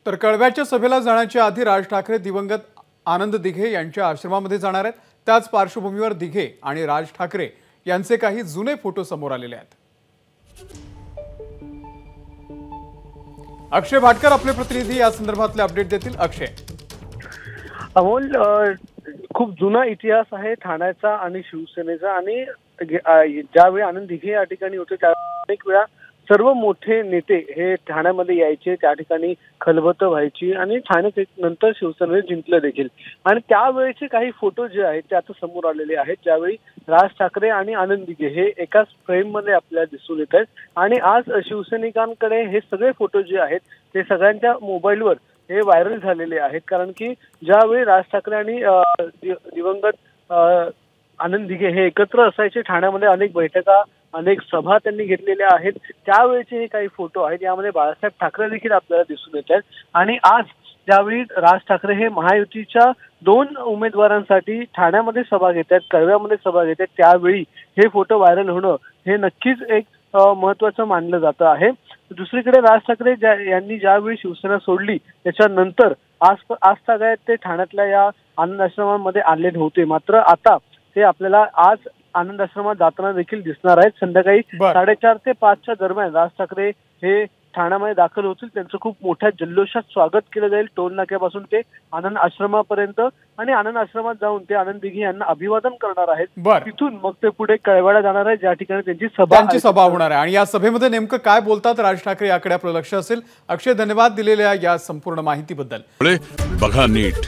तर कळव्याच्या सभेला जाण्याच्या आधी राज ठाकरे दिवंगत आनंद दिघे यांच्या आश्रमामध्ये जाणार आहेत। त्याच पार्श्वभूमीवर दिघे आणि राज ठाकरे यांचे काही जुने फोटो समोर आलेले आहेत। अक्षय भाटकर आपले प्रतिनिधी या संदर्भातले अपडेट देतील। अक्षय, अमोल, खूप जुना इतिहास आहे ठाण्याचा आणि शिवसेनेचा। आणि ज्यावेळी आनंद दिघे या ठिकाणी होते त्यावेळी अनेक वेळा सर्व मोठे नेते हे ठाण्यामध्ये यायचे, त्या ठिकाणी खलबतं व्हायची आणि ठाणे नंतर शिवसेनेने जिंकलं देखील। आणि त्यावेळेचे काही फोटो जे आहेत ते आता समोर आलेले आहेत, ज्यावेळी राज ठाकरे आणि आनंद दिघे हे एकाच फ्रेममध्ये आपल्याला दिसून येत आहेत। आणि आज शिवसैनिकांकडे हे सगळे फोटो जे आहेत ते सगळ्यांच्या मोबाईलवर हे व्हायरल झालेले आहेत। कारण की ज्यावेळी राज ठाकरे आणि दिवंगत आनंद दिघे हे एकत्र असायचे, ठाण्यामध्ये अनेक बैठका, अनेक सभा त्यांनी घेतलेल्या आहेत, त्यावेळेचे हे काही फोटो आहेत। यामध्ये बाळासाहेब ठाकरे देखील आपल्याला दिसून येत आहेत। आणि आज ज्यावेळी राज ठाकरे हे महायुतीच्या 2 उमेदवारांसाठी ठाण्यामध्ये सभा घेत आहेत, कळव्यामध्ये सभा घेत आहेत, त्यावेळी हे फोटो व्हायरल होणं हे नक्कीच एक महत्त्वाचं मानलं जातं आहे। दुसरीकडे राज ठाकरे यांनी ज्यावेळी शिवसेना सोडली त्याच्यानंतर आज सगळ्यात ते ठाण्यातल्या या आनंद आश्रमामध्ये आले नव्हते, मात्र आता ते आपल्याला आज आनंद आश्रमात जाताना देखील दिसणार आहेत। संध्याकाळी 4:30 ते 5च्या दरम्यान राज ठाकरे हे ठाण्यामध्ये दाखल होतील। त्यांचं खूप मोठ्या जल्लोषात स्वागत केलं जाईल, टोल नाक्यापासून ते आनंद आश्रमापर्यंत। आणि आनंद आश्रमात जाऊन ते आनंद दिघे यांना अभिवादन करणार आहेत। तिथून मग ते पुढे कळव्याला जाणार आहेत, ज्या ठिकाणी त्यांची सभा होणार आहे। आणि या सभेमध्ये नेमकं काय बोलतात राज ठाकरे याकडे आपलं लक्ष असेल। अक्षय, धन्यवाद दिलेल्या या संपूर्ण माहितीबद्दल। बघा नीट।